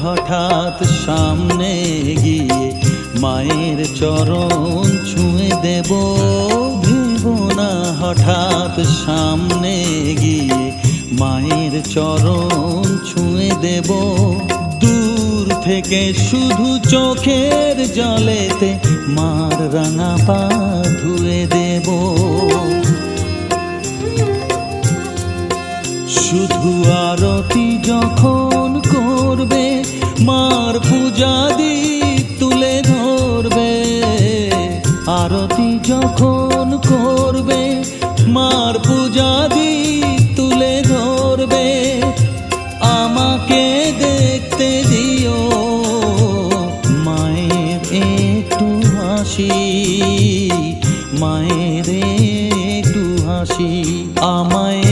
হঠাৎ সামনে গিয়ে মায়ের চরণ ছুঁয়ে দেব। ভেবো না হঠাৎ সামনে গিয়ে মায়ের চরণ ছুঁয়ে দেব। দূর থেকে শুধু চোখের জলেতে মার রাঙা পা ধুয়ে দেব। শুধু আরতি যখন করবে মার পূজা দীপ তুলে ধরবে। আরতি যখন করবে মার পূজা দীপ তুলে ধরবে। আমাকে দেখতে দিও মায়ের একটু হাসি, মায়ের একটু হাসি। আমায়